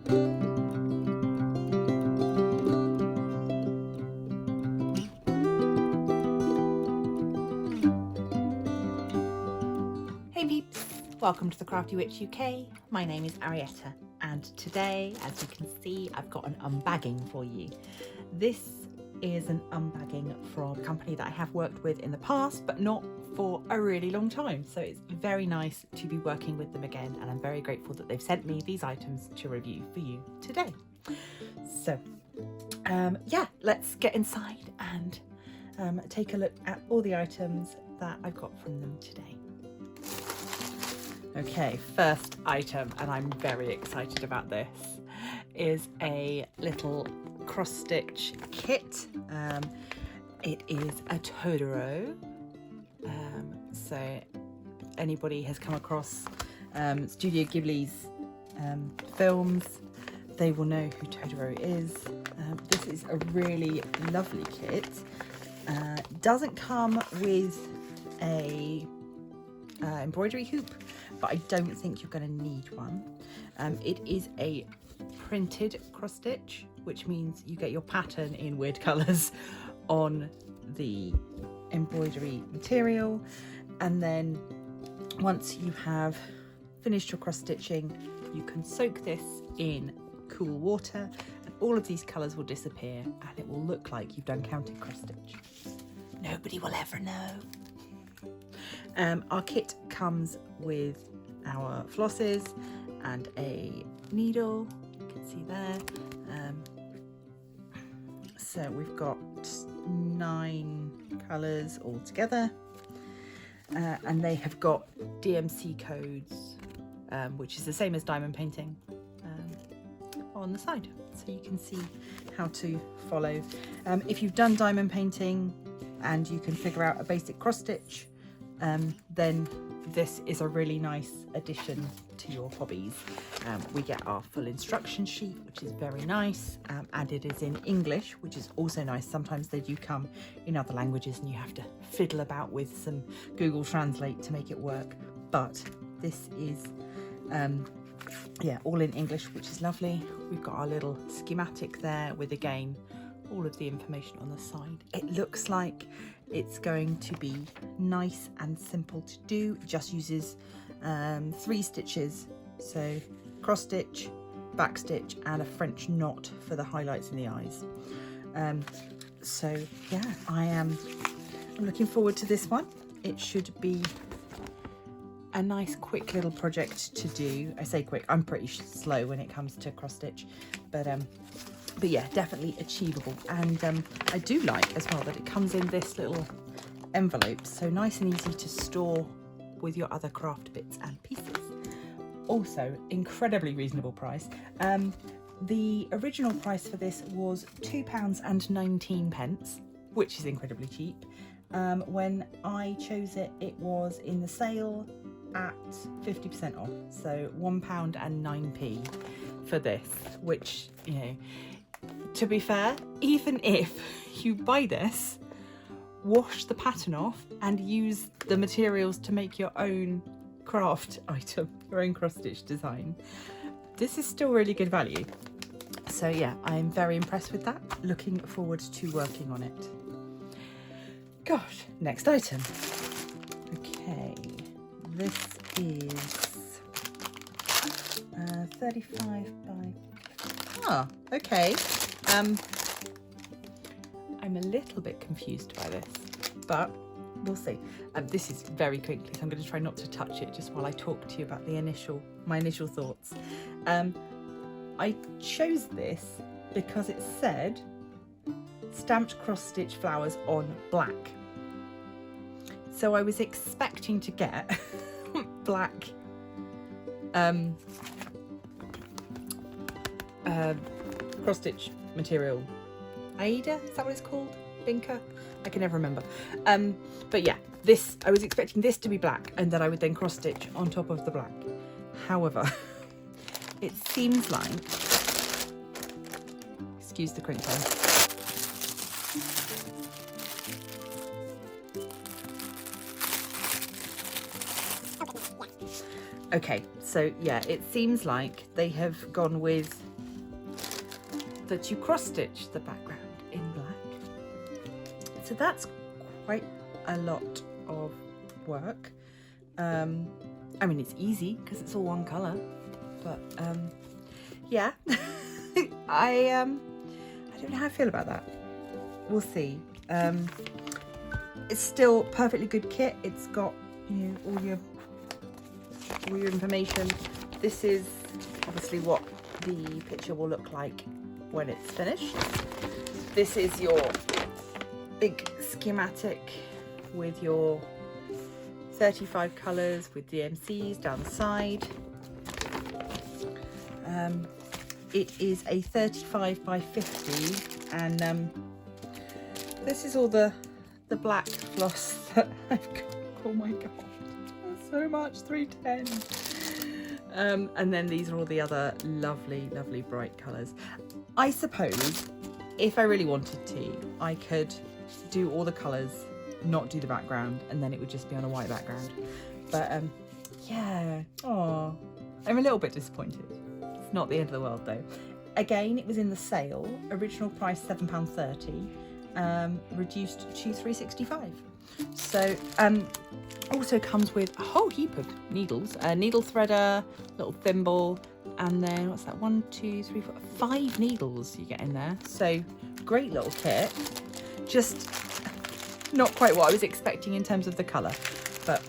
Hey peeps, welcome to the Crafty Witch UK. My name is Arietta, and today, as you can see, I've got an unbagging for you. This is an unbagging from a company that I have worked with in the past, but not for a really long time. So it's very nice to be working with them again, and I'm very grateful that they've sent me these items to review for you today. So yeah, let's get inside and take a look at all the items that I've got from them today. Okay, first item, and I'm very excited about this, is a little cross-stitch kit. It is a Totoro. So anybody has come across Studio Ghibli's films, they will know who Totoro is. This is a really lovely kit. Doesn't come with a embroidery hoop, but I don't think you're going to need one. It is a printed cross stitch, which means you get your pattern in weird colours on the embroidery material, and then once you have finished your cross stitching, you can soak this in cool water and all of these colours will disappear and it will look like you've done counted cross stitch. Nobody will ever know. Our kit comes with our flosses and a needle, you can see there. So we've got 9 colours all together, and they have got DMC codes, which is the same as diamond painting, on the side, so you can see how to follow. If you've done diamond painting and you can figure out a basic cross stitch, then this is a really nice addition to your hobbies. We get our full instruction sheet, which is very nice, and it is in English, which is also nice. Sometimes they do come in other languages and you have to fiddle about with some Google Translate to make it work, but this is yeah, all in English, which is lovely. We've got our little schematic there with, again, all of the information on the side. It looks like it's going to be nice and simple to do. It just uses 3 stitches, so cross stitch, back stitch, and a French knot for the highlights in the eyes. So yeah, I'm looking forward to this one. It should be a nice quick little project to do. I say quick, I'm pretty slow when it comes to cross stitch, but yeah, definitely achievable. And I do like as well that it comes in this little envelope, so nice and easy to store with your other craft bits and pieces. Also, incredibly reasonable price. The original price for this was £2.19, which is incredibly cheap. When I chose it, it was in the sale at 50% off, so £1.09 for this, which, you know, to be fair, even if you buy this, wash the pattern off and use the materials to make your own craft item, your own cross stitch design, this is still really good value. So yeah, I'm very impressed with that. Looking forward to working on it. Gosh, next item. Okay, this is 35 by... Ah, okay. I'm a little bit confused by this, but we'll see. This is very quickly, so I'm going to try not to touch it just while I talk to you about my initial thoughts. I chose this because it said stamped cross stitch flowers on black. So I was expecting to get black cross stitch material. Aida, is that what it's called? Binka? I can never remember. But yeah, this, I was expecting this to be black and that I would then cross stitch on top of the black. However, it seems like, excuse the crinkling. Okay, so yeah, it seems like they have gone with that you cross stitch the background in black. So that's quite a lot of work. I mean, it's easy because it's all one colour, but yeah. I don't know how I feel about that. We'll see. It's still perfectly good kit. It's got, you know, all your information. This is obviously what the picture will look like when it's finished. This is your big schematic with your 35 colours with DMCs down the side. It is a 35 by 50, and this is all the black floss that I've got. Oh my god, that's so much, 310. And then these are all the other lovely, lovely bright colours. I suppose if I really wanted to, I could do all the colours, not do the background, and then it would just be on a white background. But yeah, oh, I'm a little bit disappointed. It's not the end of the world though. Again, it was in the sale. Original price £7.30, reduced to £3.65. So also comes with a whole heap of needles, a needle threader, little thimble, and then what's that? 1, 2, 3, 4, 5 needles you get in there. So great little kit. Just not quite what I was expecting in terms of the colour, but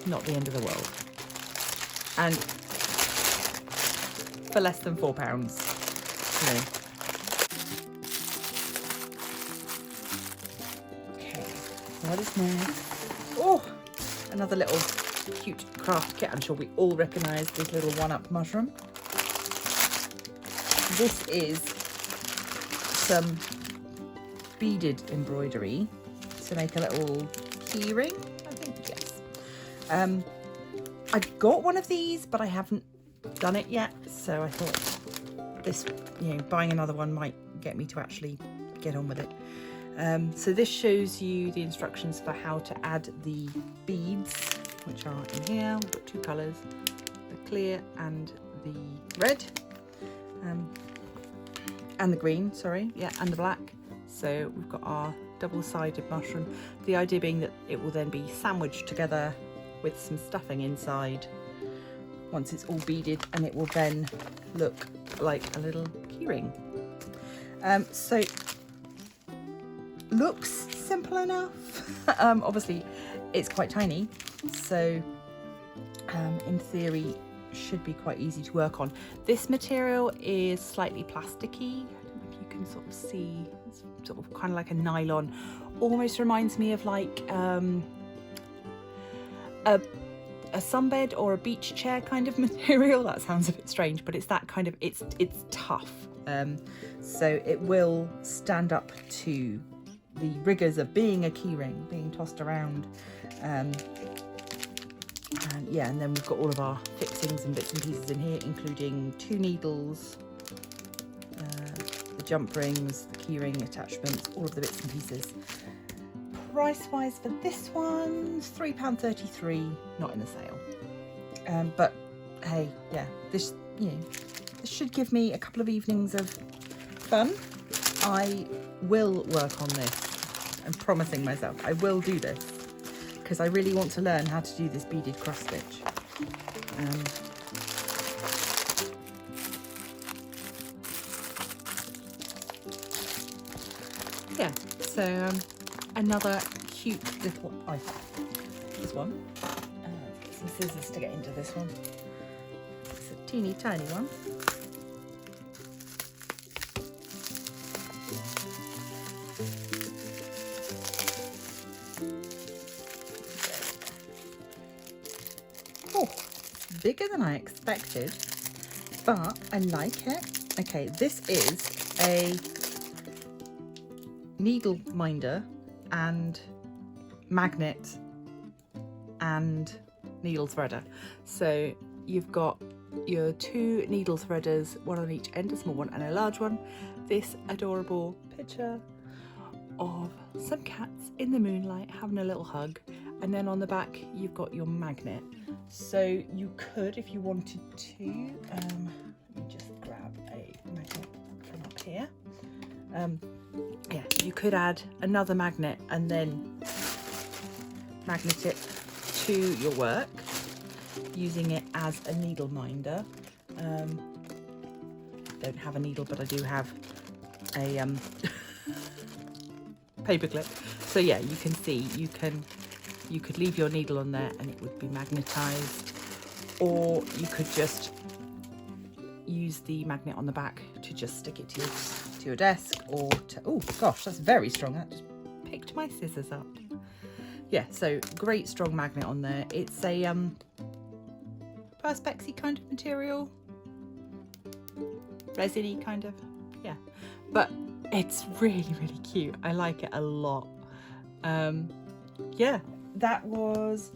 not the end of the world. And for less than £4, you know. Okay, what is next? Oh, another little cute craft kit. I'm sure we all recognise this little one-up mushroom. This is some beaded embroidery to make a little key ring, I think, yes. I've got one of these, but I haven't done it yet, so I thought this, you know, buying another one might get me to actually get on with it. So this shows you the instructions for how to add the beads, which are in here. We've got 2 colours, the clear and the red, and the green, sorry, yeah, and the black. So we've got our double-sided mushroom, the idea being that it will then be sandwiched together with some stuffing inside once it's all beaded, and it will then look like a little keyring. So looks simple enough. Obviously it's quite tiny, so in theory should be quite easy to work on. This material is slightly plasticky. I don't know if you can sort of see, it's sort of kind of like a nylon, almost reminds me of like a sunbed or a beach chair kind of material. That sounds a bit strange, but it's that kind of, it's tough, so it will stand up to the rigours of being a keyring, being tossed around, and yeah, and then we've got all of our fixings and bits and pieces in here, including 2 needles, the jump rings, the keyring attachments, all of the bits and pieces. Price wise for this one, £3.33, not in the sale. But hey, yeah, this, you know, this should give me a couple of evenings of fun. I will work on this. I'm promising myself I will do this, because I really want to learn how to do this beaded cross stitch. Yeah, so another cute little item. This one. Get some scissors to get into this one. It's a teeny tiny one. Oh, bigger than I expected, but I like it. Okay, this is a needle minder and magnet and needle threader. So you've got your 2 needle threaders, one on each end, a small one and a large one. This adorable picture of some cats in the moonlight having a little hug, and then on the back you've got your magnet. So you could, if you wanted to, let me just grab a magnet Yeah, you could add another magnet and then magnet it to your work using it as a needle minder. Don't have a needle, but I do have a paper clip. So yeah, you can see you could leave your needle on there and it would be magnetized, or you could just use the magnet on the back to just stick it to your desk, or to, oh gosh, that's very strong. That just picked my scissors up. Yeah, so great strong magnet on there. It's a Perspex-y kind of material, resiny kind of, yeah, but it's really, really cute. I like it a lot. Yeah, that was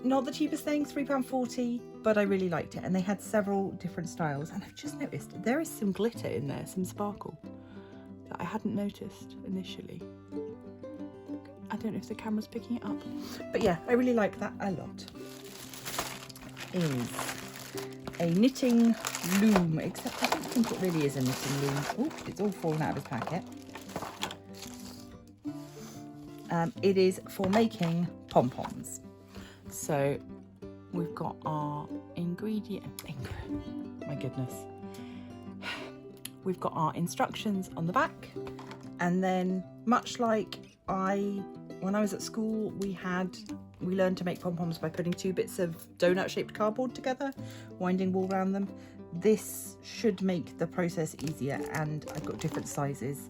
not the cheapest thing, £3.40, but I really liked it. And they had several different styles, and I've just noticed there is some glitter in there, some sparkle that I hadn't noticed initially. I don't know if the camera's picking it up, but yeah, I really like that a lot. Is a knitting loom, except I don't think it really is a knitting loom. Oh, it's all fallen out of its packet. It is for making pom-poms. So we've got our my goodness. We've got our instructions on the back, and then much like when I was at school, we learned to make pom-poms by putting 2 bits of donut-shaped cardboard together, winding wool around them. This should make the process easier, and I've got different sizes.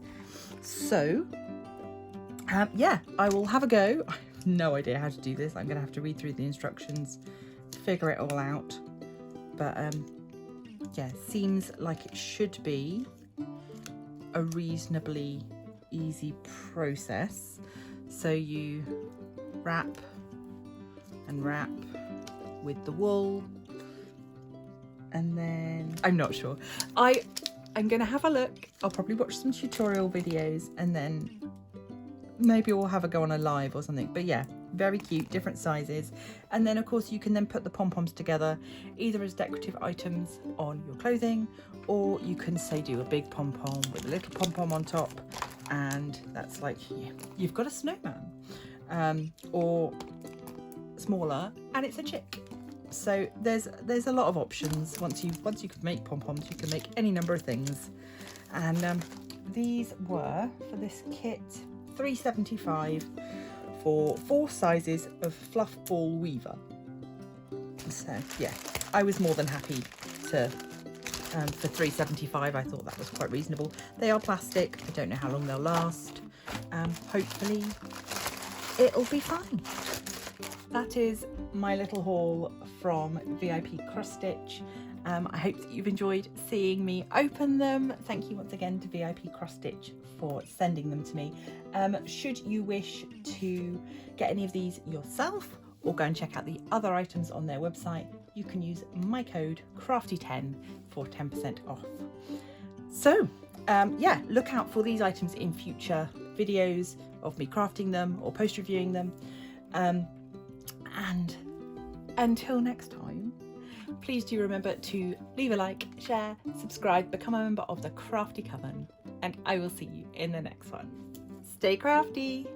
So, yeah, I will have a go. I have no idea how to do this. I'm going to have to read through the instructions to figure it all out. But, yeah, seems like it should be a reasonably easy process. So you wrap and wrap with the wool, and then I'm not sure. I'm gonna have a look. I'll probably watch some tutorial videos, and then maybe we'll have a go on a live or something. But yeah, very cute, different sizes. And then of course you can then put the pom-poms together either as decorative items on your clothing, or you can say do a big pom-pom with a little pom-pom on top, and that's like, yeah, you've got a snowman. Or smaller and it's a chick. So there's a lot of options. Once you can make pom-poms, you can make any number of things. And these were, for this kit, £3.75 for 4 sizes of fluff ball weaver. So yeah, I was more than happy to for £3.75. I thought that was quite reasonable. They are plastic. I don't know how long they'll last. Hopefully it'll be fine. That is my little haul from VIP Crossstitch. I hope that you've enjoyed seeing me open them. Thank you once again to VIP Crossstitch for sending them to me. Should you wish to get any of these yourself or go and check out the other items on their website, you can use my code CRAFTY10 for 10% off. So yeah, look out for these items in future videos of me crafting them or post reviewing them. And until next time, please do remember to leave a like, share, subscribe, become a member of the Crafty Coven, and I will see you in the next one. Stay crafty!